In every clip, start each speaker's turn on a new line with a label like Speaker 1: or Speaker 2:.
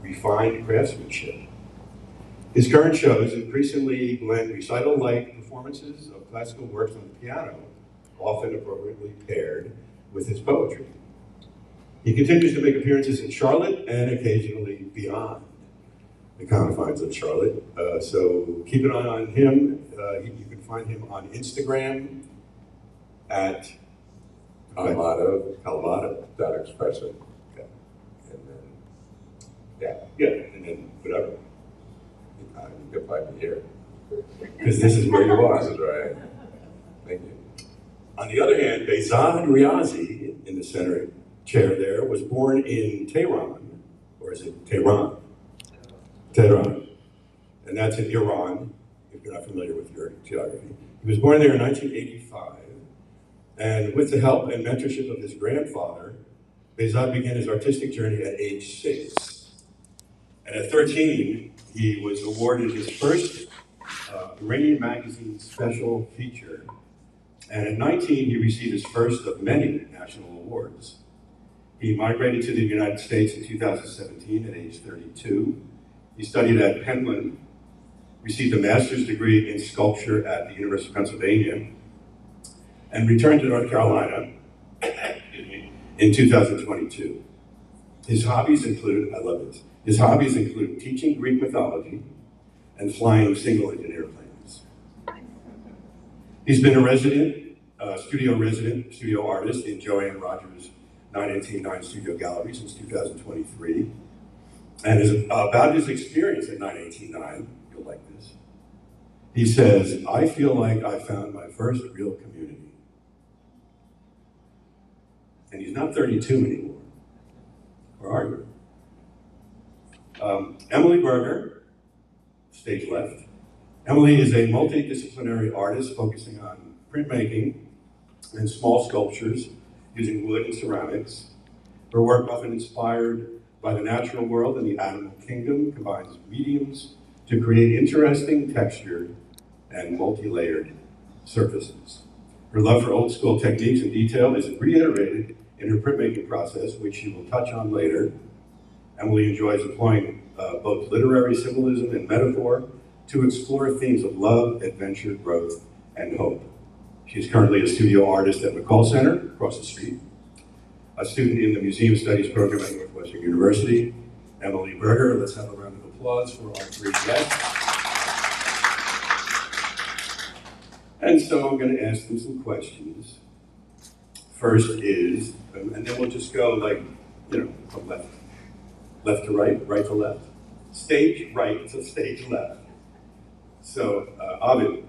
Speaker 1: refined craftsmanship. His current shows increasingly blend recital-like performances of classical works on the piano, often appropriately paired with his poetry. He continues to make appearances in Charlotte and occasionally beyond the confines of Charlotte. So keep an eye on him. You can find him on Instagram at
Speaker 2: Calvato.expression.
Speaker 1: Okay.
Speaker 2: And then,
Speaker 1: Yeah, and then whatever.
Speaker 2: you can find me here.
Speaker 1: Because this is where you
Speaker 2: This
Speaker 1: are.
Speaker 2: is right. Thank you.
Speaker 1: On the other hand, Behzad Riazi, in the center chair there, was born in Tehran, or is it Tehran? Tehran. And that's in Iran, if you're not familiar with your geography. He was born there in 1985, and with the help and mentorship of his grandfather, Behzad began his artistic journey at age 6. And at 13, he was awarded his first Iranian Magazine special feature. And at 19, he received his first of many national awards. He migrated to the United States in 2017 at age 32. He studied at Penland, received a master's degree in sculpture at the University of Pennsylvania, and returned to North Carolina in 2022. His hobbies include, I love this, his hobbies include teaching Greek mythology and flying single-engine airplanes. He's been a studio artist in Joanne Rogers' 918-9 Studio Gallery since 2023. And about his experience at 918-9, you'll like this. He says, I feel like I found my first real community. And he's not 32 anymore. Or are you? Emily Berger, stage left. Emily is a multidisciplinary artist focusing on printmaking and small sculptures using wood and ceramics. Her work, often inspired by the natural world and the animal kingdom, combines mediums to create interesting texture and multi-layered surfaces. Her love for old school techniques and detail is reiterated in her printmaking process, which she will touch on later. Emily enjoys employing both literary symbolism and metaphor to explore themes of love, adventure, growth, and hope. She's currently a studio artist at McCall Center, across the street, a student in the Museum Studies program at Northwestern University. Emily Berger, let's have a round of applause for our 3 guests. And so I'm going to ask them some questions. First is, and then we'll just go like, from left to right, right to left. Stage right to stage left. So, Abid,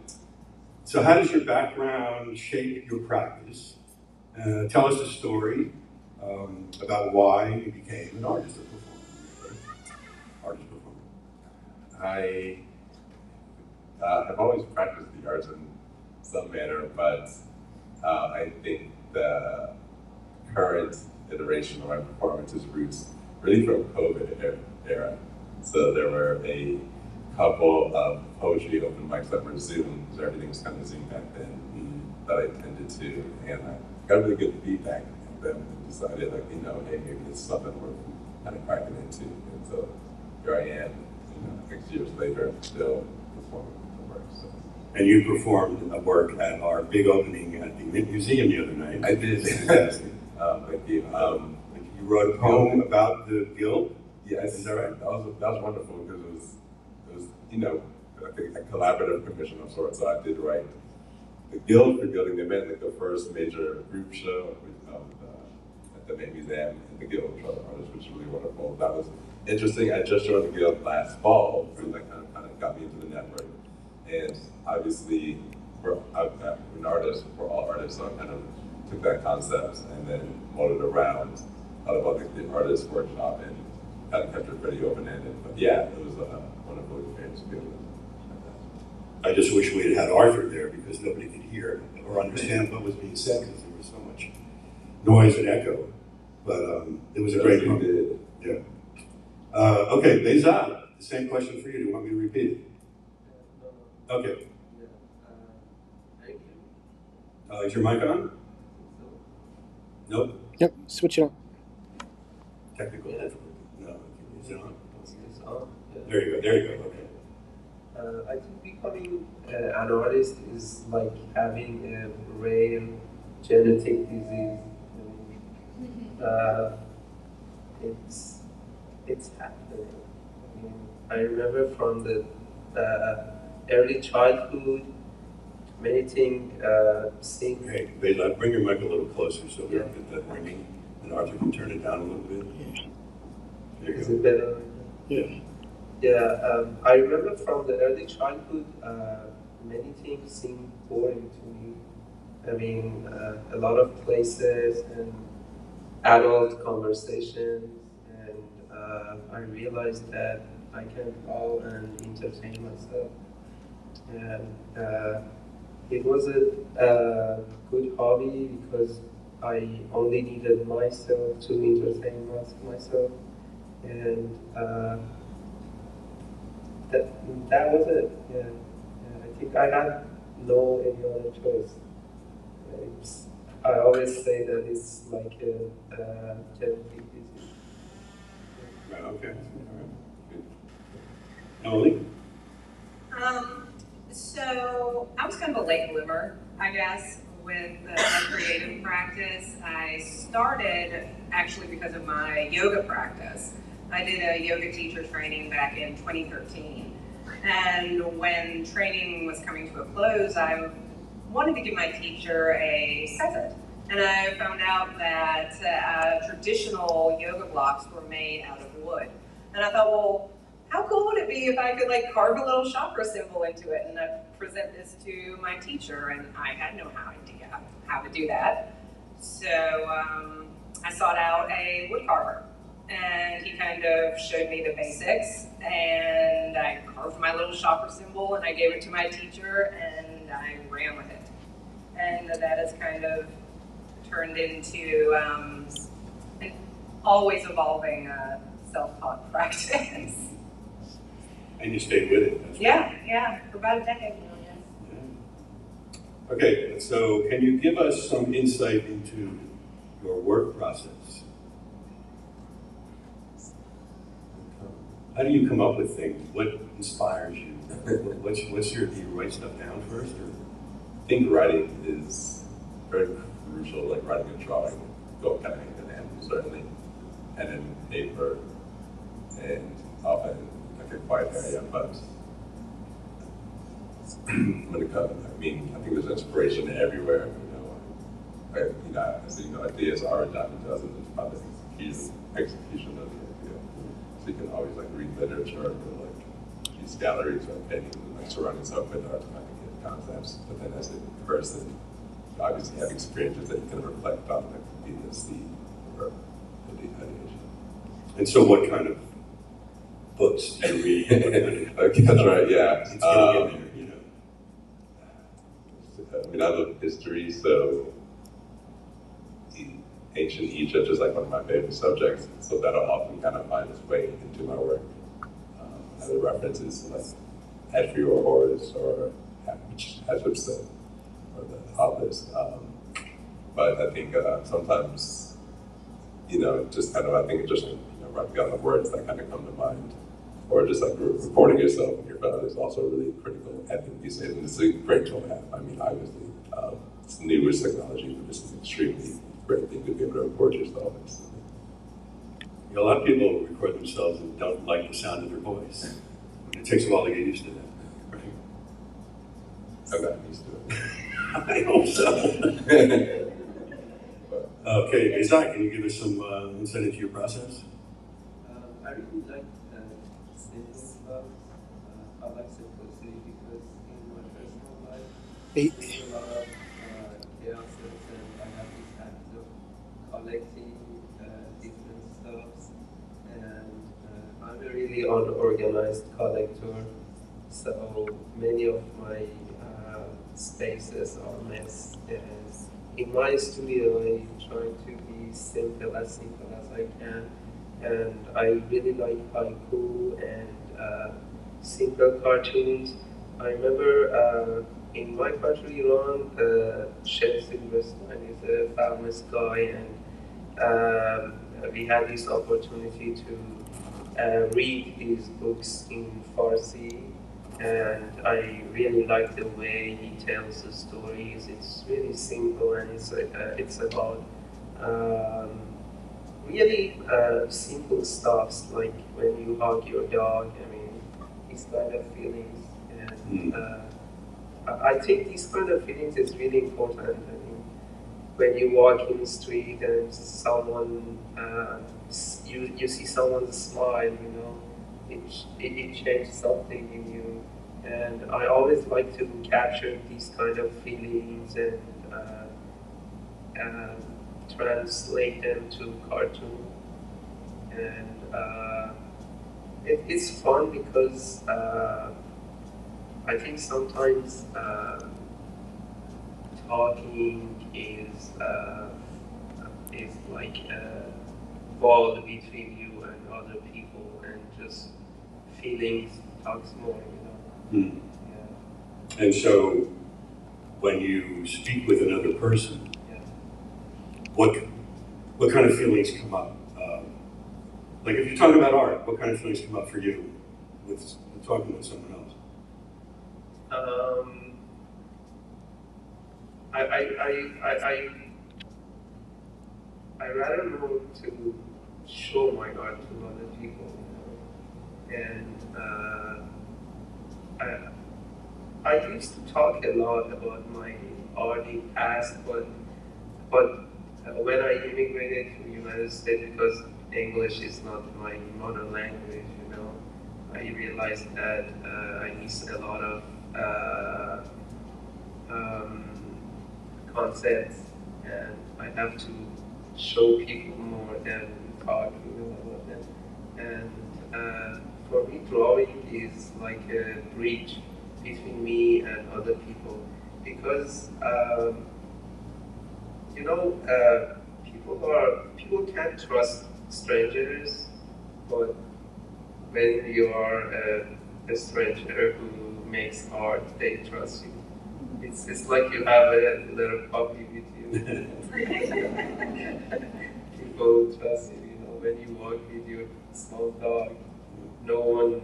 Speaker 1: so how does your background shape your practice? Tell us a story about why you became an artist performer.
Speaker 2: I have always practiced the arts in some manner, but I think the current iteration of my performances roots really from COVID era. So there were a couple of poetry open mics that were Zoom, so everything was kind of Zoom back then, that I attended to, and I got really good feedback from them and decided, hey, maybe this is something worth kind of cracking into. And so here I am, 6 years later, still performing the work. So.
Speaker 1: And you performed a work at our big opening at the Mint Museum the other night.
Speaker 2: I did. Thank you.
Speaker 1: You wrote a poem about the Guild?
Speaker 2: Yes.
Speaker 1: Is that right?
Speaker 2: That was wonderful because it was I think a collaborative commission of sorts. So I did write the Guild for Building the Mint, like the first major group show at the Mint Museum, and the Guild of Troubled Artists, which was really wonderful. That was interesting. I just joined the Guild last fall, so that kind of got me into the network. And obviously, I'm an artist, we're all artists, so I kind of took that concept and then molded around out of the artist workshop and kind of kept it pretty open-ended. But yeah, it was a wonderful experience to be able to have that.
Speaker 1: I just wish we had Arthur there because nobody could hear or understand what was being said because there was so much noise and echo. But it was a great moment. Yeah. Okay, Behzad, the same question for you. Do you want me to repeat it? Okay.
Speaker 3: Thank you.
Speaker 1: Is your mic on? Nope.
Speaker 4: Yep, switch it on.
Speaker 1: Technical difficulty. No. Is it on? There you go, there you go, okay.
Speaker 3: I think becoming an artist is like having a rare genetic disease. Uh, it's happening. I mean, I remember from the early childhood, many things seem.
Speaker 1: Hey, Bela, bring your mic a little closer so we
Speaker 3: Yeah.
Speaker 1: don't get that ringing, and Arthur can turn it down a little bit. There
Speaker 3: Is
Speaker 1: you
Speaker 3: it better?
Speaker 1: go.
Speaker 3: Yeah, I remember from the early childhood, many things seemed boring to me. I mean, a lot of places and adult conversations, and I realized that I can go and entertain myself. And it was a good hobby because I only needed myself to entertain myself, and that was it. Yeah. I think I had no any other choice. I always say that it's like a genetic disease.
Speaker 1: Right, okay, all right, good. Emily?
Speaker 4: So I was kind of a late bloomer, I guess, with my creative practice. I started actually because of my yoga practice. I did a yoga teacher training back in 2013. And when training was coming to a close, I wanted to give my teacher a present. And I found out that traditional yoga blocks were made out of wood. And I thought, well, how cool would it be if I could like carve a little chakra symbol into it and present this to my teacher? And I had no idea how to do that. So I sought out a wood carver, and he kind of showed me the basics, and I carved my little chakra symbol and I gave it to my teacher, and I ran with it. And that has kind of turned into an always evolving self-taught practice.
Speaker 1: And you stayed with it. That's
Speaker 4: Yeah, for about a decade now, yes.
Speaker 1: Yeah. Okay, so can you give us some insight into your work process? How do you come up with things? What inspires you? What's your, do you write stuff down first? Or?
Speaker 2: I think writing is very crucial, like writing and drawing go kind of hand in hand, certainly. And then paper, and often like a quiet area, but when it comes, I mean, I think there's inspiration everywhere, ideas are a dime a dozen, it's about the execution of the idea. So you can always like read literature or like these galleries or paintings and like surround yourself with art to kind of get concepts, but then as a person, you obviously have experiences that you can reflect on that could be the seed or the ideation.
Speaker 1: And so what kind of books do you read?
Speaker 2: Okay, that's right, yeah.
Speaker 1: It's getting in there, you know.
Speaker 2: I mean, I love history, so ancient Egypt is like one of my favorite subjects, so that'll often kind of find its way into my work. Other references like Hatchery or Horus or Hatshepsut or the obelisk. But I think sometimes, just kind of, I think just, writing down the words that kind of come to mind, or just like recording yourself in your phone is also really critical. I think these days, and this is a great tool to have. I mean, obviously, it's newest technology, but this is an extremely great thing to be able to record yourself.
Speaker 1: A lot of people record themselves and don't like the sound of their voice. It takes a while to get used to that, right?
Speaker 2: I've gotten used to it.
Speaker 1: I hope so. Okay, Isaac, can you give us some insight into your process?
Speaker 3: I really like simple stuff. I like simplicity because in my personal life, there's a lot of chaoses, and I have this habit of collecting different stuffs, and I'm a really unorganized collector, so many of my spaces are a mess. In my studio, I try to be simple as I can. And I really like haiku and simple cartoons. I remember in my country, Iran, Chef Silverstein is a famous guy, and we had this opportunity to read these books in Farsi, and I really like the way he tells the stories. It's really simple, and it's about um, really simple stuffs like when you hug your dog. I mean, these kind of feelings, and I think these kind of feelings is really important. I mean, when you walk in the street and someone you see someone smile, you know, it changes something in you. And I always like to capture these kind of feelings and uh, translate them to cartoon. And it's fun because I think sometimes talking is like a wall between you and other people, and just feelings talks more, you know.
Speaker 1: Hmm.
Speaker 3: Yeah.
Speaker 1: And so, when you speak with another person,
Speaker 3: Yeah.
Speaker 1: what kind of feelings come up? Like if you're talking about art, what kind of feelings come up for you with talking with someone else?
Speaker 3: I rather know to show my art to other people, you know. And I used to talk a lot about my art in past, but when I immigrated to the United States, because English is not my mother language, you know, I realized that I miss a lot of um, concepts, and I have to show people more than talk, you know, about them. And for me, drawing is like a bridge between me and other people, because you know, people can't trust strangers, but when you are a stranger who makes art, they trust you. It's like you have a little puppy with you. People trust you, you know, when you walk with your small dog, no one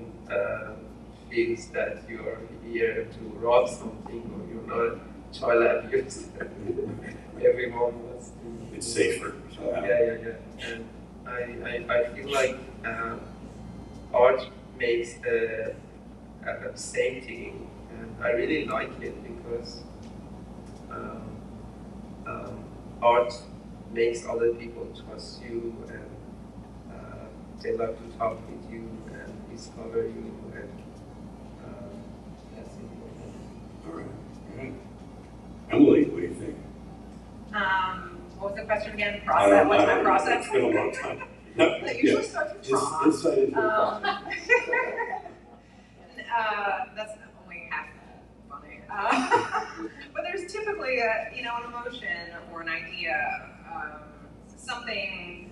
Speaker 3: feels that you're here to rob something, or you're not child abuse. Everyone wants to.
Speaker 1: It's safer somehow.
Speaker 3: Yeah. And I feel like art makes the same thing, and I really like it because um, art makes other people trust you, and they love to talk with you and discover you, and that's important.
Speaker 1: All right. All right. Emily, what do you think?
Speaker 4: What was the question again?
Speaker 1: I
Speaker 4: Process?
Speaker 1: don't
Speaker 4: What's
Speaker 1: know.
Speaker 4: my process?
Speaker 1: It's been a long time. No,
Speaker 4: That usually
Speaker 1: yeah.
Speaker 4: starts with
Speaker 1: It's
Speaker 4: trauma.
Speaker 1: insight into the process.
Speaker 4: That's only half funny. But there's typically an emotion or an idea, something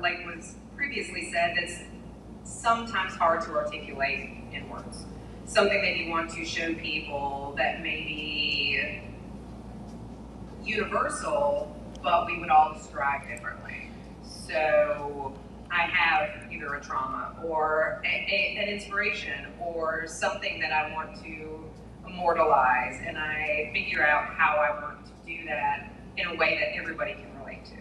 Speaker 4: like was previously said that's sometimes hard to articulate in words. Something that you want to show people that may be universal, but we would all describe differently. So I have either a trauma or an inspiration or something that I want to immortalize, and I figure out how I want to do that in a way that everybody can relate to.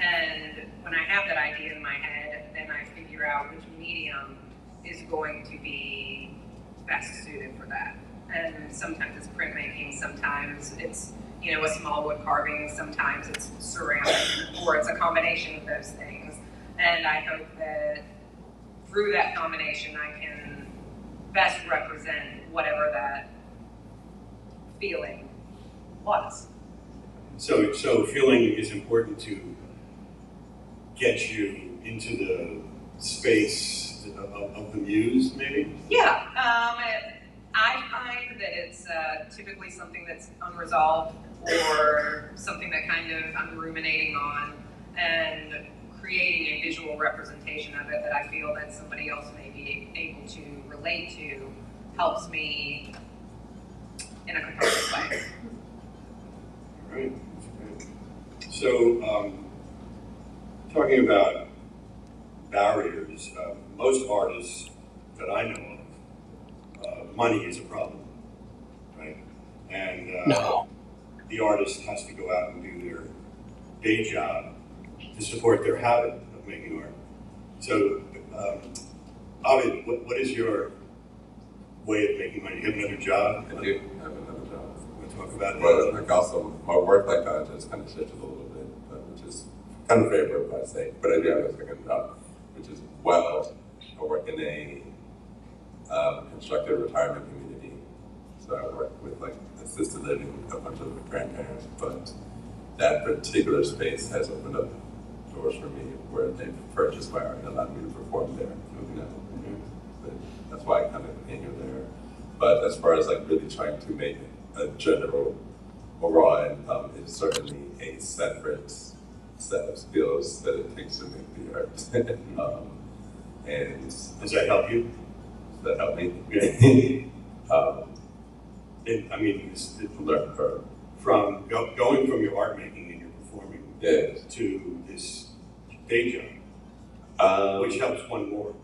Speaker 4: And when I have that idea in my head, then I figure out which medium is going to be best suited for that. And sometimes it's printmaking, sometimes it's a small wood carving, sometimes it's ceramic, or it's a combination of those things. And I hope that through that combination I can best represent whatever that feeling was.
Speaker 1: So feeling is important to get you into the space of the muse, maybe?
Speaker 4: Yeah, I find that it's typically something that's unresolved or something that kind of I'm ruminating on, and creating a visual representation of it that I feel that somebody else may be able to relate to helps me in a cathartic way.
Speaker 1: All right. That's great. So, talking about barriers. Most artists that I know of, money is a problem, right? And the artist has to go out and do their day job to support their habit of making art. So, Ovid, what is your way of making money? You have another job?
Speaker 2: I do have another job.
Speaker 1: Want to talk about that?
Speaker 2: But like also, my work-life balance has kind of shifted a little bit, which is kind of favorable, I'd say. But I do have a second job, which is I work in a constructed retirement community. So I work with like assisted living, a bunch of grandparents, but that particular space has opened up doors for me where they've purchased my art and allowed me to perform there. But that's why I kind of came there. But as far as like really trying to make a general overall income, it's certainly a separate set of skills that it takes to make the art. And
Speaker 1: Does that help you?
Speaker 2: does that help me?
Speaker 1: Yeah. I mean,
Speaker 2: Learn curve.
Speaker 1: from going from your art making and your performing
Speaker 2: Yes.
Speaker 1: to this day job, which helps one more.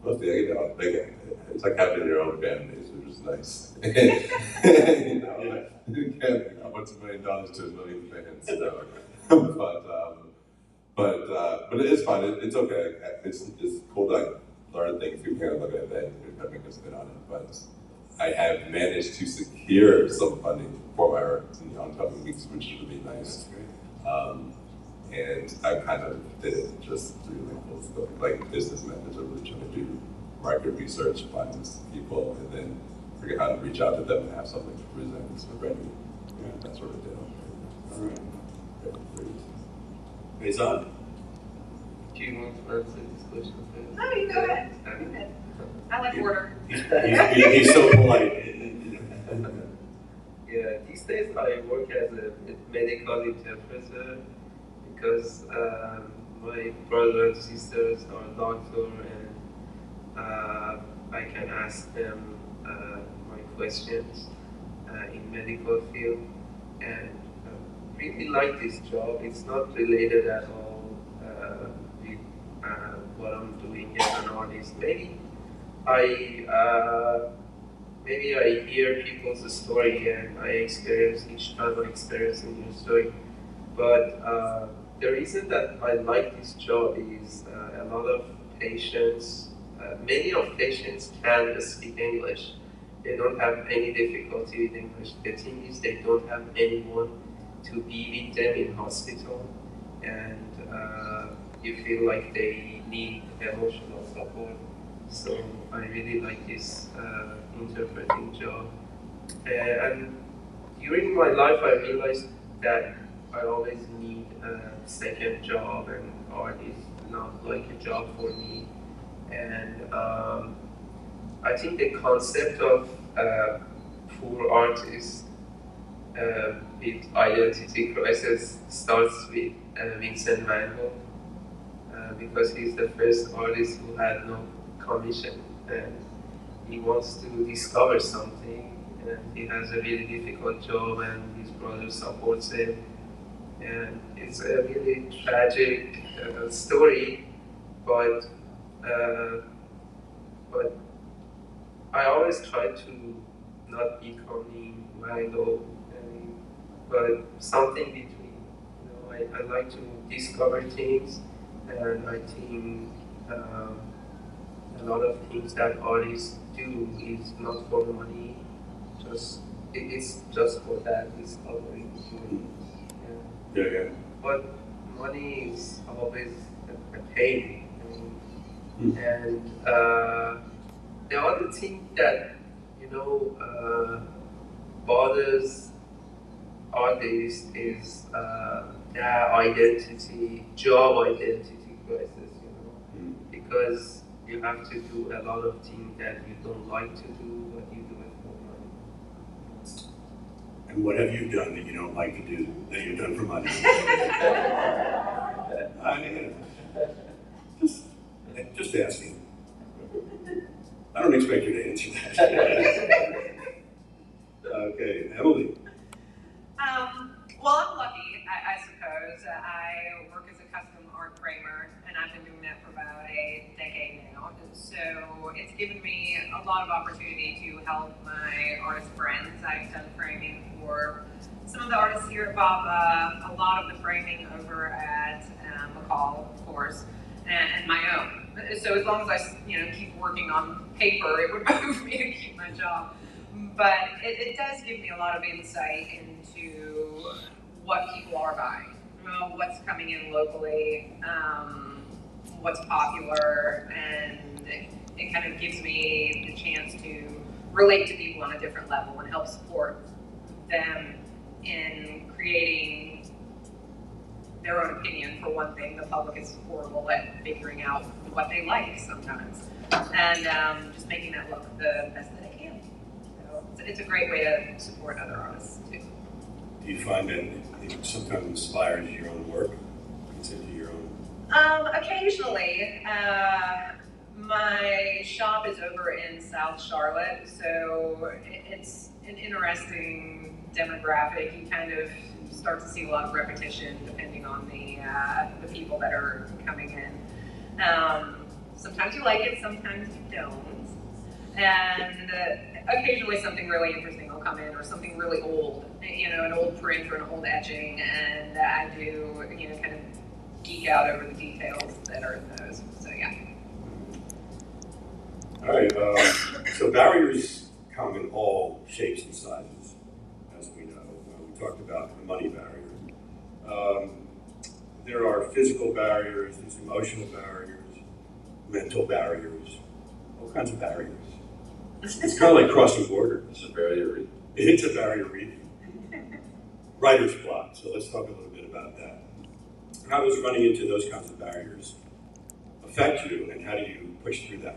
Speaker 2: Mostly, it's like having your own fan base, which is nice. You know, you can't think how much $1 million to $1 million fans, so. But it is fun. It's okay. It's cool to like learn things. You can't look at that and kind of make a spin on it. But I have managed to secure some funding for my art in the oncoming weeks, which is really nice. And I kind of did it just through like business methods of really trying to do market research, find people, and then figure out how to reach out to them and have something to present. So ready, yeah, that sort of deal.
Speaker 1: All right. Faizan?
Speaker 3: Do you want to answer this question first?
Speaker 4: No, you go ahead. Go ahead. I like order.
Speaker 1: He's so polite.
Speaker 3: Yeah, these days I work as a medical interpreter because my brother and sisters are doctors, and I can ask them my questions in medical field, and really like this job. It's not related at all with what I'm doing as an artist. Maybe I hear people's story and I experience each time I experience a new story. But the reason that I like this job is a lot of patients, many of patients can speak English. They don't have any difficulty with English. The thing is they don't have anyone to be with them in hospital, and you feel like they need emotional support. So I really like this interpreting job. And during my life, I realized that I always need a second job, and art is not like a job for me. And I think the concept of poor artists with identity crisis starts with Vincent van Gogh, because he's the first artist who had no commission, and he wants to discover something, and he has a really difficult job, and his brother supports him, and it's a really tragic story, but I always try to not becoming Van Gogh, but something between. You know, I like to discover things, and I think a lot of things that artists do is not for money. It's just for that discovery.
Speaker 1: Yeah.
Speaker 3: But money is always a pain. And the other thing that bothers artists is their identity, job identity crisis. Because you have to do a lot of things that you don't like to do, but you do it for money.
Speaker 1: And what have you done that you don't like to do that you've done for money? Just asking. I don't expect you to answer that. Okay, Emily.
Speaker 4: Well, I'm lucky, I suppose. I work as a custom art framer, and I've been doing it's given me a lot of opportunity to help my artist friends. I've done framing for some of the artists here at BAPA, a lot of the framing over at McCall, of course, and my own. So as long as I, keep working on paper, it would move me to keep my job. But it does give me a lot of insight into what people are buying, what's coming in locally, what's popular, and it kind of gives me the chance to relate to people on a different level and help support them in creating their own opinion. For one thing, the public is horrible at figuring out what they like sometimes, and just making that look the best that it can. So it's a great way to support other artists too.
Speaker 1: Do you find that it sometimes inspires your own work? It's into your own?
Speaker 4: Occasionally. My shop is over in South Charlotte, so it's an interesting demographic. You kind of start to see a lot of repetition depending on the people that are coming in. Sometimes you like it, sometimes you don't. And occasionally something really interesting will come in, or something really old, an old print or an old etching, and I do, kind of geek out over the details that are in those. So yeah.
Speaker 1: All right, so barriers come in all shapes and sizes, as we know. We talked about the money barrier. There are physical barriers, there's emotional barriers, mental barriers, all kinds of barriers. It's kind of like crossing borders.
Speaker 2: It's a barrier.
Speaker 1: It's a barrier reading. Writer's block, so let's talk a little bit about that. How does running into those kinds of barriers affect you, and how do you push through that?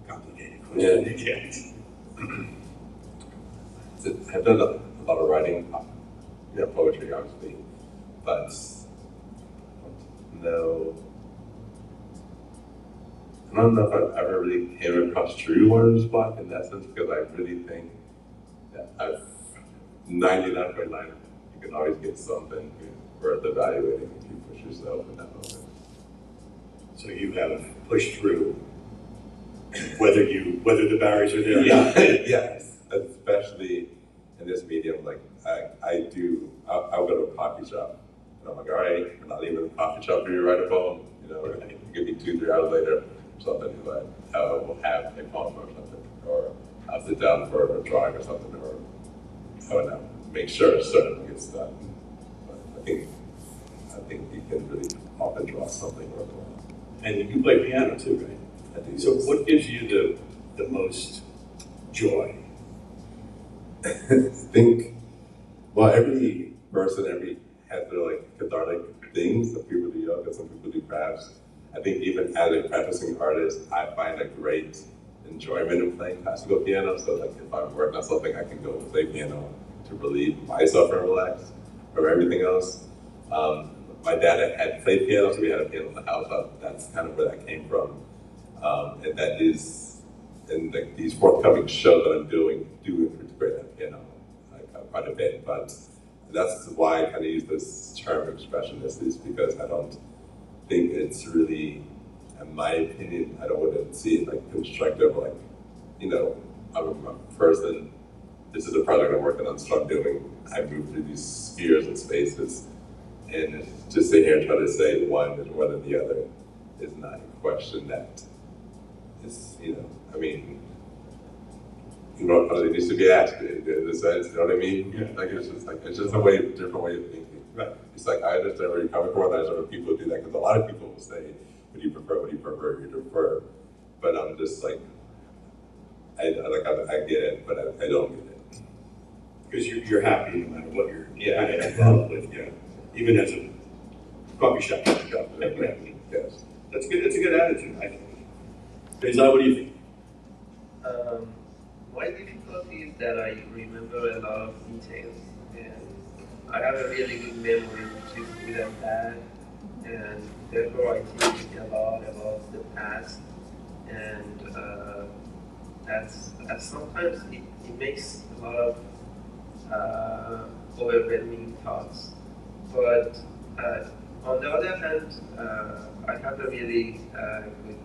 Speaker 1: Complicated question.
Speaker 2: I've done a lot of writing, poetry obviously, but I don't know if I've ever really came across true writer's block in that sense, because I really think that 99.9, you can always get something worth evaluating if you push yourself in that moment.
Speaker 1: So you have pushed through whether the barriers are there.
Speaker 2: Yes, especially in this medium. Like I'll go to a coffee shop and I'm like, all right, we're not leaving the coffee shop for you to write a poem. It could be 2-3 hours later or something, but we'll have a poem or something, or I'll sit down for a drawing or something, or I don't know, make sure it's certain gets done. But I think you can really often draw something worthwhile.
Speaker 1: And you play piano too, right?
Speaker 2: I do.
Speaker 1: So what gives you the most joy?
Speaker 2: Every person has their cathartic things. Some people do yoga, some people do crafts. I think even as a practicing artist, I find a great enjoyment in playing classical piano. So if I'm working on something, I can go play piano to relieve myself and relax from everything else. My dad had played piano, so we had a piano in the house. So that's kind of where that came from. And that is, in these forthcoming shows that I'm doing integrate that piano quite a bit. But that's why I kind of use this term expressionist, is because I don't think it's really, in my opinion, I don't want to see it constructive, I'm a person, this is a project I'm working on, so I'm doing, I move through these spheres and spaces, and just sit here and try to say one is more than the other is not a question that is, it needs to be asked in a sense, you know what I mean?
Speaker 1: Yeah.
Speaker 2: It's just a different way of thinking.
Speaker 1: Right.
Speaker 2: It's I understand where you're coming from, and I understand when people do that, because a lot of people will say, what do you prefer? But I'm just I get it, but I don't get it.
Speaker 1: Because you're happy no matter what you're involved with, even as a coffee shop.
Speaker 2: Yes.
Speaker 1: That's good. That's a good attitude, I think. Faisal, what do you think?
Speaker 3: My difficulty is that I remember a lot of details, and I have a really good memory, which is good and bad, and therefore I think a lot about the past, and sometimes it makes a lot of overwhelming thoughts. But On the other hand, I have a really good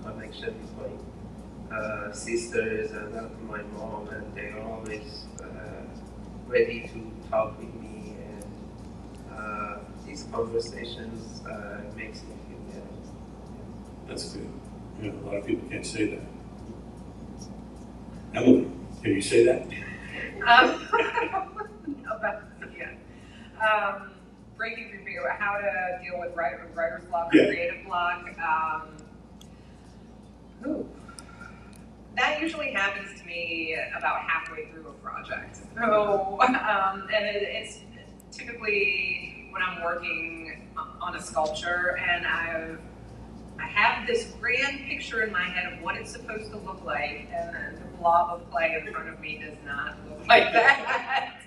Speaker 3: connection with my sisters and my mom, and they are always ready to talk with me, and these conversations makes me feel better.
Speaker 1: That's good. You know, a lot of people can't say that. Emily, can you say that?
Speaker 4: About, yeah. Breaking through fear, how to deal with writer's block or
Speaker 1: Yeah.
Speaker 4: creative block. That usually happens to me about halfway through a project. So, and it's typically when I'm working on a sculpture and I have this grand picture in my head of what it's supposed to look like, and then the blob of clay in front of me does not look like that.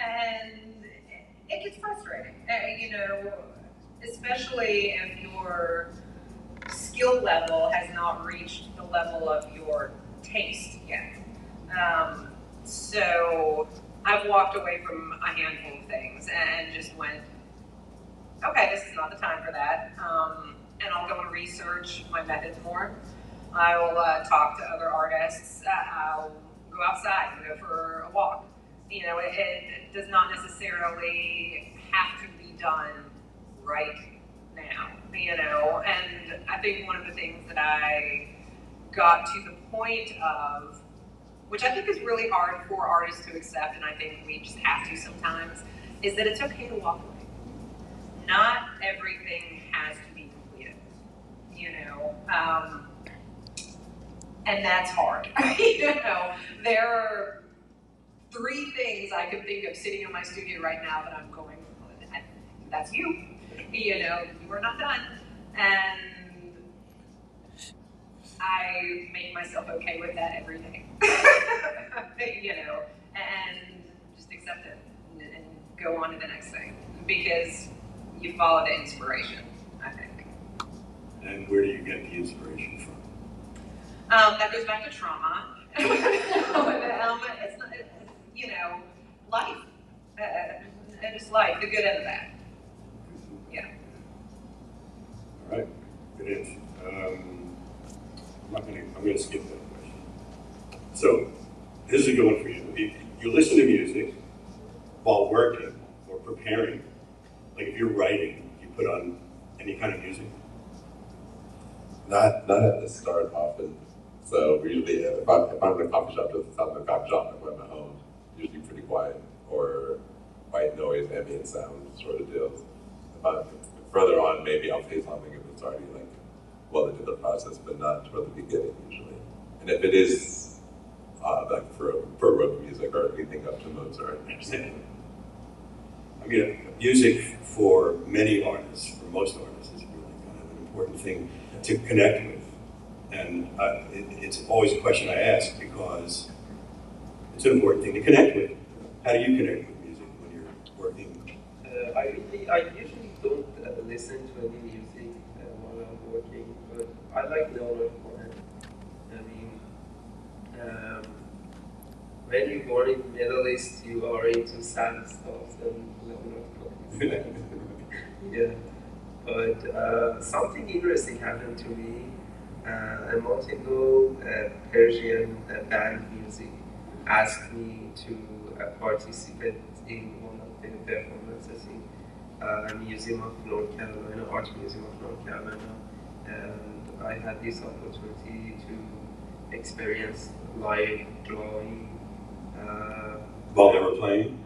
Speaker 4: And it gets frustrating, you know, especially if your skill level has not reached the level of your taste yet. So I've walked away from a handful of things and just went, okay, this is not the time for that. And I'll go and research my methods more. I will talk to other artists. I'll go outside and go for a walk. You know, it does not necessarily have to be done right now, you know. And I think one of the things that I got to the point of, which I think is really hard for artists to accept, and I think we just have to sometimes, is that it's okay to walk away. Not everything has to be completed, you know. And that's hard. You know, there are 3 things I can think of sitting in my studio right now that I'm going, that's you. You know, you are not done. And I make myself okay with that every day. You know, and just accept it and go on to the next thing. Because you follow the inspiration, I think.
Speaker 1: And where do you get the inspiration from?
Speaker 4: That goes back to trauma. It's not, you know, life. And just life, the good end of that. Yeah.
Speaker 1: All right, good answer. I'm gonna skip that question. So, this is a good one for you. You listen to music while working or preparing. Like if you're writing, you put on any kind of music?
Speaker 2: Not at the start often. So we usually, if I'm in a coffee shop, just I'm in a coffee shop, if I'm at home, usually pretty quiet or white noise, ambient sound sort of deals. If I'm further on, maybe I'll play something if it's already like well into the process, but not toward the beginning usually. And if it is like for Baroque music or anything up to Mozart,
Speaker 1: I understand. I mean, music for many artists, for most artists, is really kind of an important thing to connect with. And it's always a question I ask because it's an important thing to connect with. How do you connect with music when you're working?
Speaker 3: I usually don't listen to any music while I'm working, but I like Leonard Cohen. I mean, when you're born in the Middle East, you are into sad stuff, and Leonard Cohen is yeah. But something interesting happened to me. A month ago, Persian band music asked me to participate in one of the performances in Museum of North Carolina, Art Museum of North Carolina, and I had this opportunity to experience live drawing.
Speaker 1: While they were playing?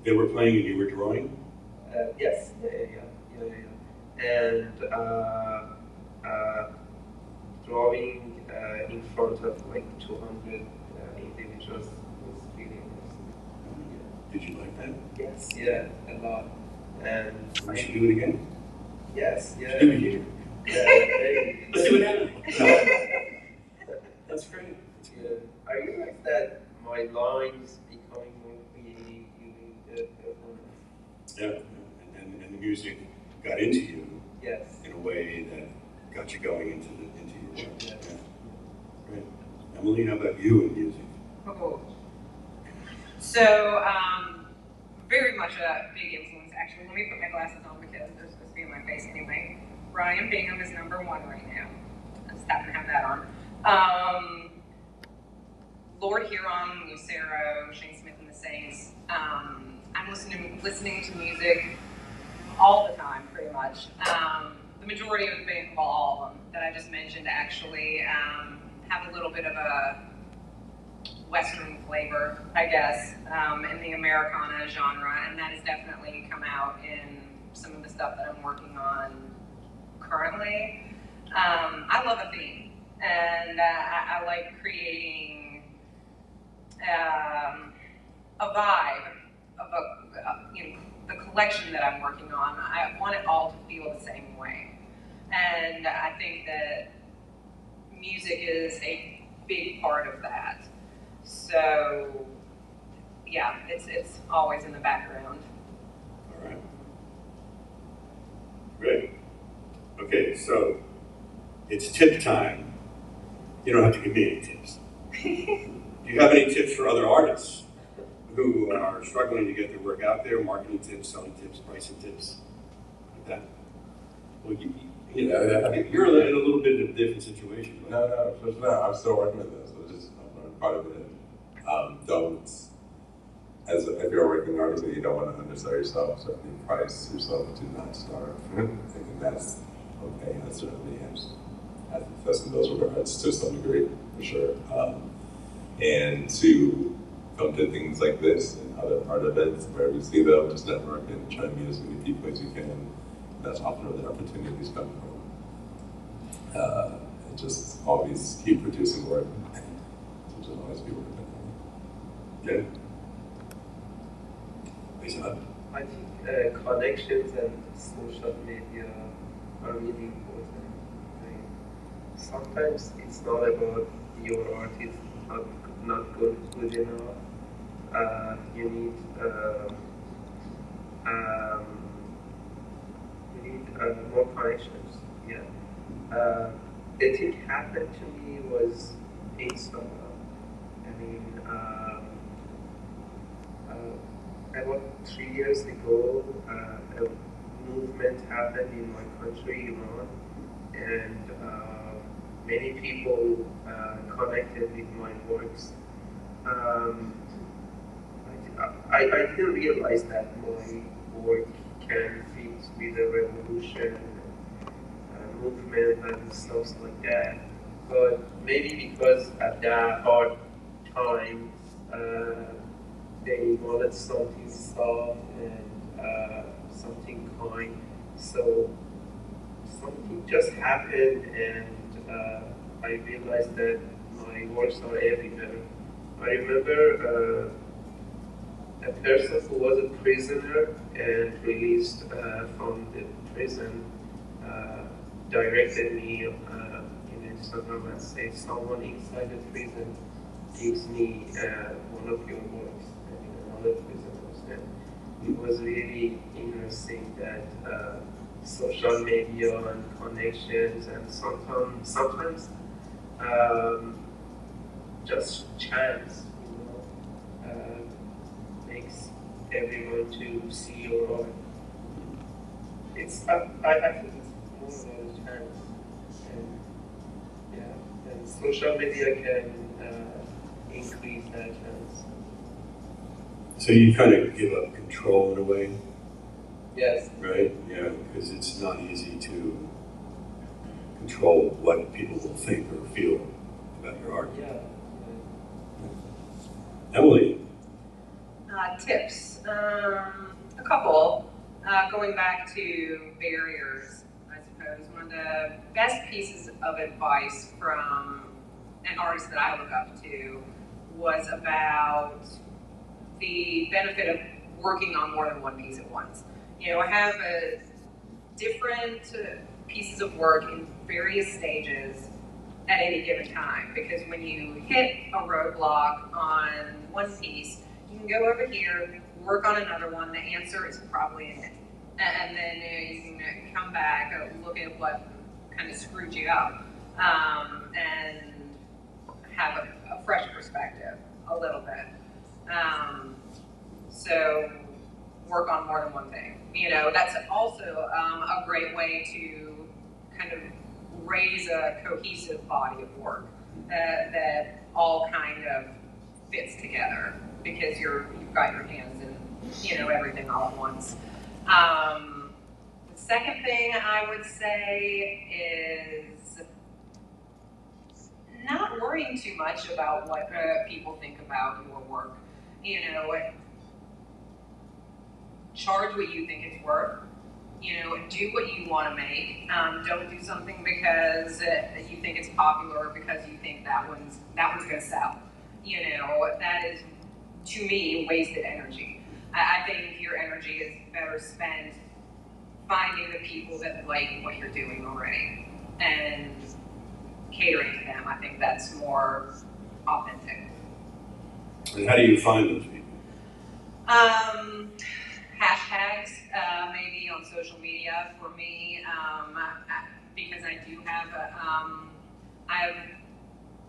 Speaker 1: They were playing and you were drawing?
Speaker 3: Yes, and drawing in front of like 200 individuals was really interesting.
Speaker 1: Did you like that?
Speaker 3: Yes, yeah, a lot. And
Speaker 1: We should do it again.
Speaker 3: yes, yeah.
Speaker 1: Do it here.
Speaker 3: Yeah,
Speaker 1: Let's do it now. That's great.
Speaker 3: yeah. I realized that my lines becoming more creative during the performance.
Speaker 1: Yeah, and the music got into you
Speaker 3: Yes.
Speaker 1: in a way that got you going into your work.
Speaker 3: Yeah.
Speaker 1: Right. Emily, how about you and music?
Speaker 4: Oh. So, very much a big influence, actually. Let me put my glasses on because they're supposed to face anyway. Ryan Bingham is #1 right now. I just happen to have that on. Lord Huron, Lucero, Shane Smith and the Saints. I'm listening to music all the time, pretty much. The majority of the band, well, all of them that I just mentioned, actually have a little bit of a Western flavor, I guess, in the Americana genre, and that has definitely come out in some of the stuff that I'm working on currently. I love a theme, and I like creating a vibe of the collection that I'm working on. I want it all to feel the same way, and I think that music is a big part of that. So, yeah, it's always in the background.
Speaker 1: All right. Great. Okay, so it's tip time. You don't have to give me any tips. Do you have any tips for other artists who are struggling to get their work out there? Marketing tips, selling tips, pricing tips, like that? Well, you're in a little bit of a different situation. Right?
Speaker 2: No, I'm still working with this. So just I'm part of it. If you're a working artist, you don't want to undersell yourself. Certainly, price yourself to not starve. I think that's okay. That certainly has success in those regards to some degree, for sure. And to come to things like this and other art events where we see them, just network and try and meet as many people as you can. That's often where the opportunities come from. And just always keep producing work. So just always be working.
Speaker 1: Yeah. Lisa?
Speaker 3: I think connections and social media are really important. Sometimes it's not about your art is not good enough. You need more connections. Yeah. The thing happened to me was Instagram. I mean, about 3 years ago, a movement happened in my country, Iran, and many people connected with my works. I didn't realize that my work can fit with the revolution, movement, and stuff like that. But maybe because at that hard time, they wanted something soft and something kind. So something just happened, and I realized that my works are everywhere. I remember a person who was a prisoner and released from the prison directed me in Instagram and said, someone inside the prison gives me one of your works in another prison. And it was really interesting that social media and connections and sometimes just chance, makes everyone to see your art. I think it's more about a chance, and yeah, and social media can increase that chance.
Speaker 1: So you kind of give up control in a way,
Speaker 3: Yes.
Speaker 1: right? Yeah, because it's not easy to control what people will think or feel about your art.
Speaker 3: Yeah.
Speaker 1: Emily?
Speaker 4: Tips. A couple. Going back to barriers, I suppose. One of the best pieces of advice from an artist that I look up to was about the benefit of working on more than one piece at once. I have different pieces of work in various stages at any given time, because when you hit a roadblock on one piece, you can go over here, work on another one, the answer is probably in it. And then you can come back, look at what kind of screwed you up, and have a fresh perspective a little bit. So work on more than one thing. You know, that's also a great way to kind of raise a cohesive body of work that all kind of fits together because you've got your hands in, you know, everything all at once. The second thing I would say is not worrying too much about what people think about your work. You know, charge what you think it's worth. You know, do what you want to make. Don't do something because you think it's popular or because you think that one's going to sell. You know, that is, to me, wasted energy. I think your energy is better spent finding the people that like what you're doing already and catering to them. I think that's more authentic.
Speaker 1: And how do you find those people?
Speaker 4: Hashtags, maybe on social media for me, because I do have I've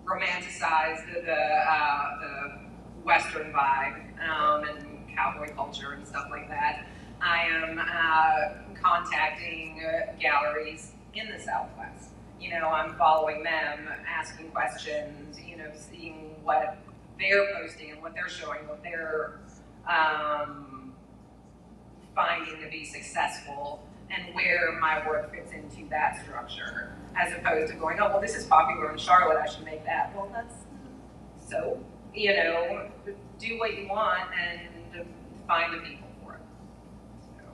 Speaker 4: romanticized the Western vibe and cowboy culture and stuff like that. I am contacting galleries in the Southwest. You know, I'm following them, asking questions, you know, seeing what they're posting and what they're showing, what they're finding to be successful, and where my work fits into that structure, as opposed to going, oh, well, this is popular in Charlotte, I should make that. Well, that's so, you know, do what you want and find the people for it. So.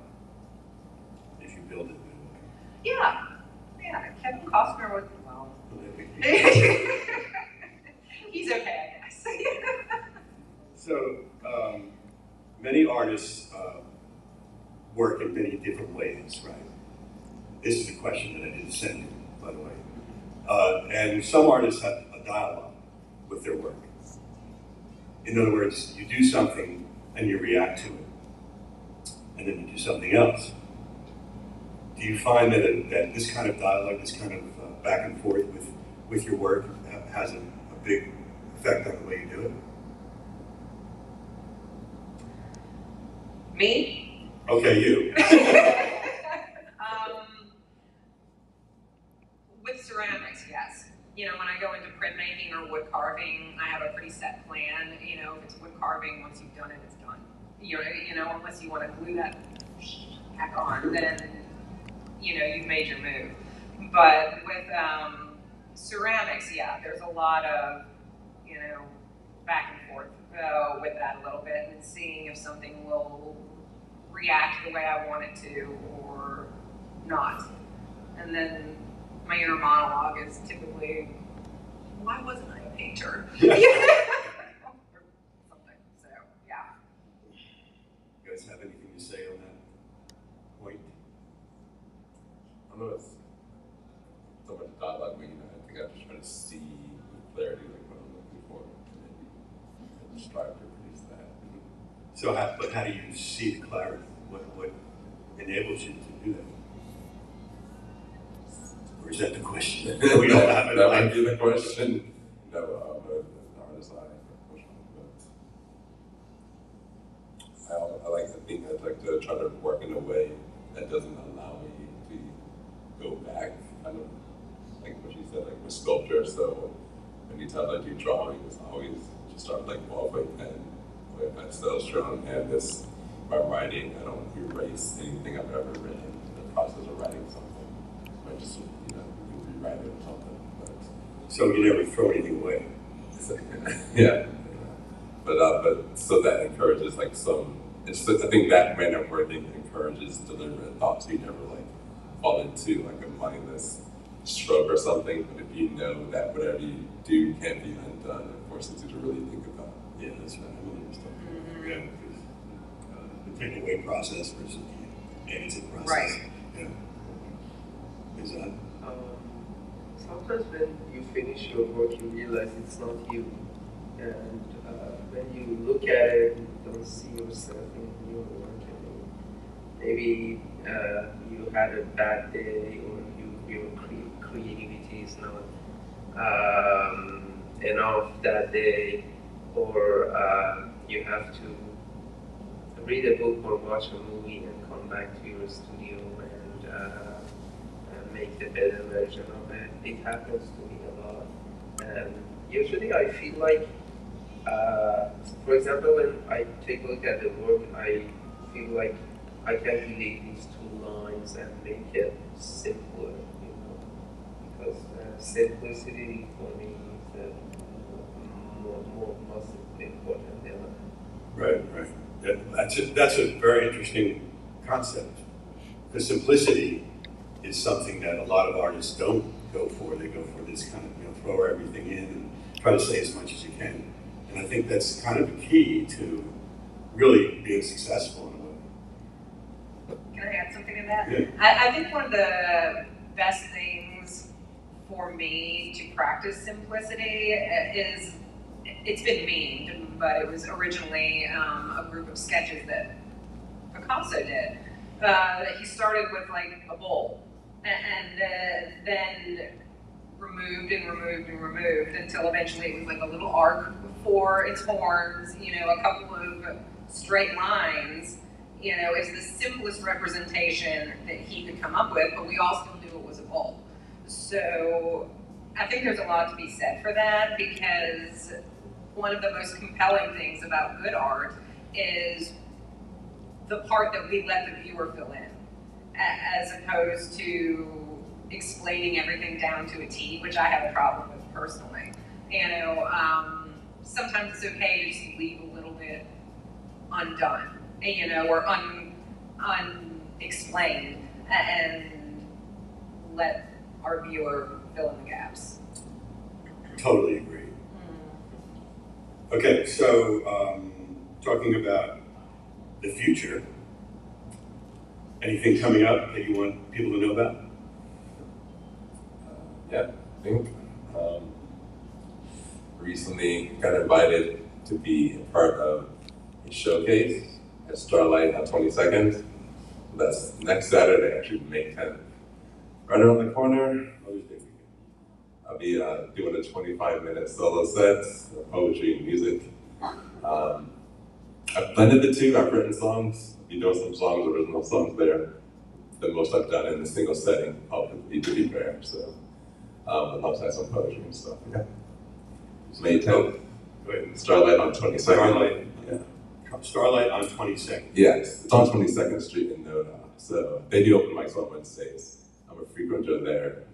Speaker 1: If you build it.
Speaker 4: Yeah, Kevin Costner was, well, he's okay, I guess.
Speaker 1: So, many artists work in many different ways, right? This is a question that I didn't send you, by the way. And some artists have a dialogue with their work. In other words, you do something and you react to it, and then you do something else. Do you find that this kind of dialogue, this kind of back and forth with your work has a big effect on the way you do it?
Speaker 4: Me?
Speaker 1: Okay, you.
Speaker 4: With ceramics, yes. You know, when I go into printmaking or wood carving, I have a pretty set plan. You know, if it's wood carving, once you've done it, it's done. You know, unless you want to glue that back on, then, you know, you've made your move. But with ceramics, yeah, there's a lot of, you know, back and forth with that a little bit and seeing if something will react the way I want it to or not. And then my inner monologue is typically, why wasn't I a painter? Or something. So, yeah.
Speaker 1: You guys have anything to say on that point?
Speaker 2: I don't know, it's so much dialogue, but, you know, I think I'm just trying to see with clarity like what I'm looking for, and maybe strive to produce that.
Speaker 1: So, how do you see the clarity? What enables you to do that? Or is that the question? We don't have it.
Speaker 2: That might be the question. No, but as an artist, I push on, but I like to think I'd like to try to work in a way that doesn't allow me to go back, kind of like what you said, like with sculpture. So anytime I do drawing, it's always just start like ballpoint pen with pastel strong, and this by writing, I don't erase anything I've ever written in the process of writing something. I just, you know, rewrite it or something. But
Speaker 1: So you never throw anything away.
Speaker 2: yeah. But so that encourages like some. I think that manner of working encourages deliberate thoughts. You never like fall into like a mindless stroke or something. But if you know that whatever you do can't be undone, it forces you to really think about it.
Speaker 1: Yeah, that's right. I really understand. Yeah, because the takeaway process versus the editing process.
Speaker 4: Right.
Speaker 1: Yeah. Is that?
Speaker 3: Sometimes when you finish your work, you realize it's not you. And when you look at it, you don't see yourself in your work anymore. Maybe you had a bad day, or your creativity is not enough that day, or you have to read a book or watch a movie and come back to your studio and make a better version of it. It happens to me a lot. And usually I feel like, for example, when I take a look at the work, I feel like I can delete these 2 lines and make it simpler, because simplicity for me is most important than
Speaker 1: Right, right. That's a very interesting concept. The simplicity is something that a lot of artists don't go for. They go for this kind of, throw everything in and try to say as much as you can. And I think that's kind of the key to really being successful in a way.
Speaker 4: Can I add something to that?
Speaker 1: Yeah.
Speaker 4: I think one of the best things for me to practice simplicity is, it's been memed, but it was originally a group of sketches that Picasso did. That he started with like a bowl, and then removed and removed and removed until eventually it was like a little arc for its horns, a couple of straight lines, is the simplest representation that he could come up with, but we all still knew it was a bowl. So I think there's a lot to be said for that, because one of the most compelling things about good art is the part that we let the viewer fill in, as opposed to explaining everything down to a T, which I have a problem with personally. Sometimes it's okay to just leave a little bit undone, or unexplained, and let our viewer fill in the gaps.
Speaker 1: Totally agree. Okay, so talking about the future, anything coming up that you want people to know about?
Speaker 2: Yeah, I think recently got invited to be a part of a showcase at Starlight on 22nd. That's next Saturday, actually, May 10th. Right around the corner, I'll be doing a 25-minute solo set, poetry and music. I've blended the two. I've written songs. I'll be doing some songs, original songs there. The most I've done in a single setting, to be fair. So I'd love to have some poetry and stuff. Yeah. May 10th. Starlight on 22nd.
Speaker 1: Starlight.
Speaker 2: Yeah.
Speaker 1: Starlight on 22nd.
Speaker 2: Yes, it's on 22nd Street in Noda. So they do open mics on Wednesdays. I'm a frequenter there.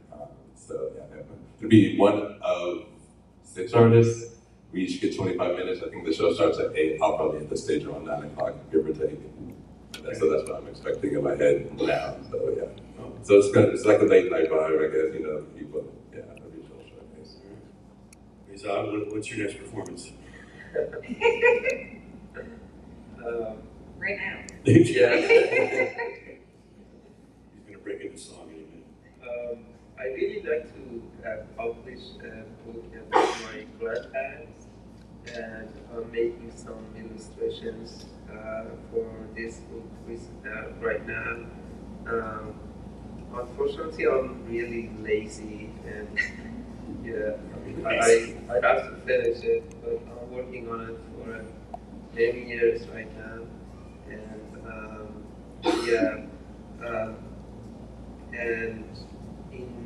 Speaker 2: So yeah, it'll be one of 6 artists. We each get 25 minutes. I think the show starts at 8. I'll probably hit the stage around 9 o'clock, give or take. So that's what I'm expecting in my head now. So yeah. So it's like a late night vibe, I guess, people, yeah, a regional showcase.
Speaker 1: Rizad, what's your next performance?
Speaker 4: Right now.
Speaker 3: Yeah.
Speaker 1: He's gonna break into song in a minute.
Speaker 3: I really like to publish a book about my grandparents, and I'm making some illustrations for this book right now. Unfortunately, I'm really lazy, and yeah, I have to finish it, but I'm working on it for many years right now, and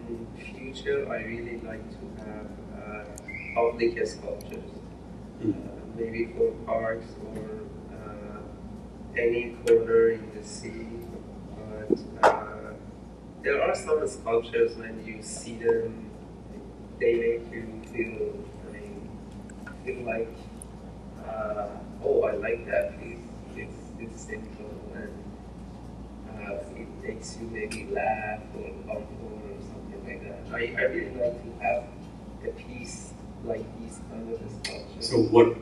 Speaker 3: in future, I really like to have public sculptures, maybe for parks or any corner in the city. But there are some sculptures when you see them, they make you feel like, oh, I like that. It's simple, and it makes you maybe laugh or humble or something like that. I really like to have a piece like these kind of sculptures.
Speaker 1: So what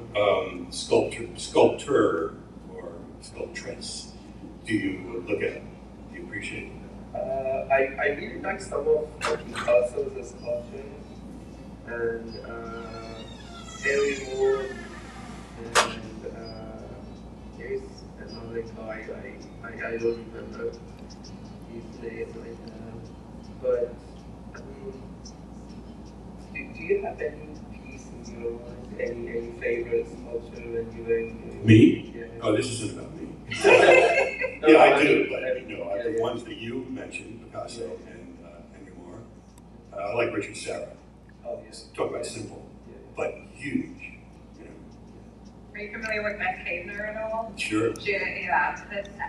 Speaker 1: sculptor or sculptress do you look at? Do you appreciate?
Speaker 3: I really like some of Picasso's sculptures, and Harry Moore, and there's another guy, I don't remember his name right now, but I mean, do you have any piece in your mind, any favorite sculpture when you were in
Speaker 1: Me?
Speaker 3: Yeah.
Speaker 1: Oh, this isn't about me. Yeah, I do, but the ones that you mentioned, Picasso and Renoir, I like Richard Serra.
Speaker 3: Oh, yes.
Speaker 1: Talk about simple, but huge. You know.
Speaker 4: Are you familiar with Beth Kavener at all?
Speaker 1: Sure.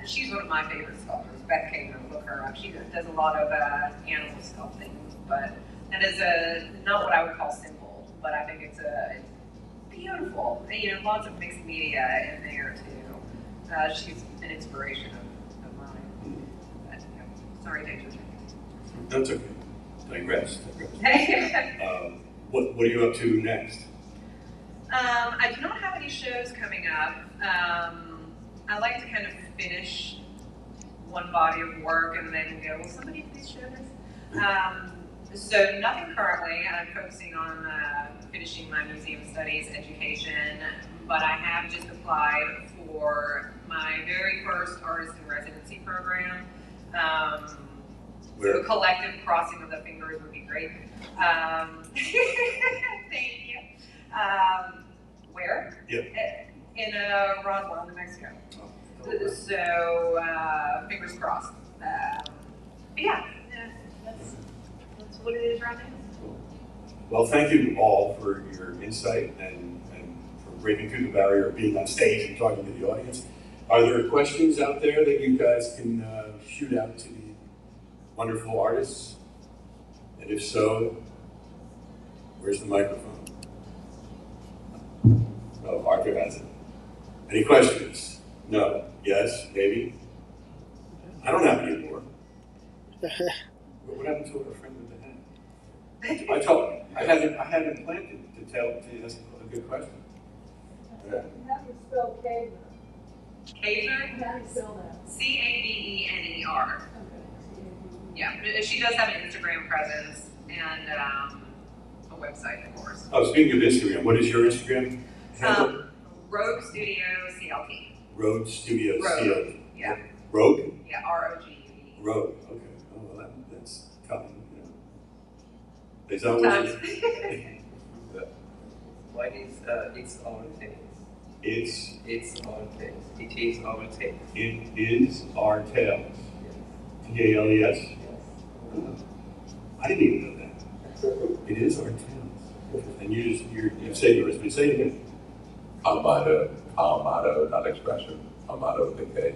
Speaker 4: She's one of my favorite sculptors. Beth Kavener, look her up. She does a lot of animal sculpting, but that is not what I would call simple, but I think it's beautiful. You know, lots of mixed media in there too. She's an inspiration of mine. But, you know, sorry to interject.
Speaker 1: That's okay. Digress. What are you up to next?
Speaker 4: I do not have any shows coming up. I like to kind of finish one body of work and then go, will somebody please show this? So nothing currently. I'm focusing on finishing my museum studies education, but I have just applied for my very first artist in residency program. So a collective crossing of the fingers would be great. Thank you. Where?
Speaker 1: Yeah.
Speaker 4: In Roswell, New Mexico. So fingers crossed. Yeah, that's what it is right now.
Speaker 1: Well, thank you all for your insight and for breaking through the barrier of being on stage and talking to the audience. Are there questions out there that you guys can shoot out to the wonderful artists? And if so, where's the microphone? Oh, Arthur has it. Any questions? No? Yes? Maybe? I don't have any more. What happened to our friend with the hat? I hadn't planned to ask a good question. Yeah.
Speaker 5: How do you spell Kavener?
Speaker 4: Kavener?
Speaker 5: How do you spell that?
Speaker 4: Cavener.
Speaker 5: Okay.
Speaker 4: Yeah, she does have an Instagram presence and a website, of course.
Speaker 1: Oh, speaking of Instagram, what is your Instagram handle?
Speaker 4: Rogue Studio CLT.
Speaker 1: Rogue Studio
Speaker 4: Rogue.
Speaker 1: CLT.
Speaker 4: Yeah.
Speaker 1: Rogue?
Speaker 4: Yeah, ROGUE.
Speaker 1: Rogue. Okay. Oh, well, that's common. Yeah. Is that
Speaker 4: Sometimes.
Speaker 3: Mine is it's our taste.
Speaker 1: It's
Speaker 3: our taste. It is our taste.
Speaker 1: It is our tales.
Speaker 3: Yes.
Speaker 1: TALES?
Speaker 3: Yes.
Speaker 1: I didn't even know that. It is our tales. And you say yours, but say it again.
Speaker 2: Amado, not expression. Amado with a K.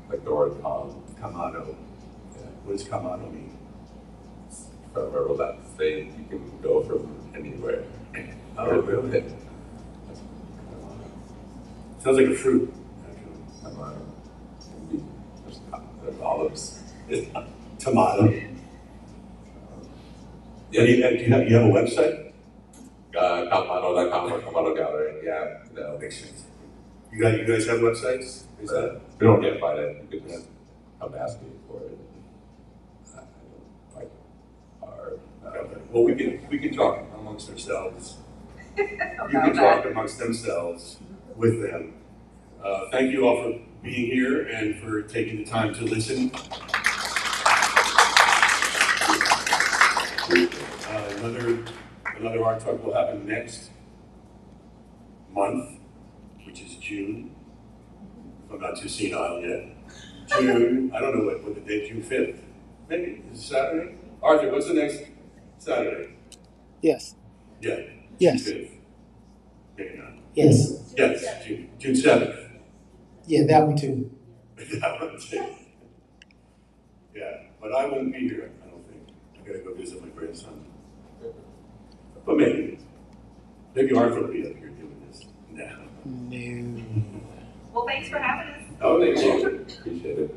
Speaker 2: Like the word
Speaker 1: Kamado.
Speaker 2: Yeah.
Speaker 1: What does Kamado mean?
Speaker 2: If I remember that thing, you can go from anywhere.
Speaker 1: Oh, really?
Speaker 2: That's
Speaker 1: Sounds like a fruit, actually.
Speaker 2: Amado. There's olives.
Speaker 1: Tomato.
Speaker 2: Yeah,
Speaker 1: Do you have a website?
Speaker 2: Kamado.com or Kamado Gallery. Yeah, no.
Speaker 1: Makes sense. You guys have websites? Is that?
Speaker 2: We don't get find it. You could just come ask me for it. Like our.
Speaker 1: Well, we can talk amongst ourselves. You
Speaker 4: About
Speaker 1: can
Speaker 4: that.
Speaker 1: talk amongst themselves with them. Thank you all for being here and for taking the time to listen. Another art talk will happen next month, which is June. If I'm not too senile yet. June, I don't know what the date, June 5th. Maybe, is it Saturday? Arthur, what's the next Saturday?
Speaker 6: Yes.
Speaker 1: Yeah.
Speaker 6: Yes.
Speaker 1: June 5th. Maybe not.
Speaker 6: Yes.
Speaker 1: Yes, June 7th.
Speaker 6: Yeah, that one too.
Speaker 1: That one too. Yeah, but I won't be here, I don't think. I gotta go visit my grandson. But maybe Arthur will be up here doing this. No.
Speaker 6: No.
Speaker 4: Well, thanks for having us.
Speaker 1: Oh,
Speaker 2: Thank
Speaker 1: thank you.
Speaker 2: you. Appreciate it.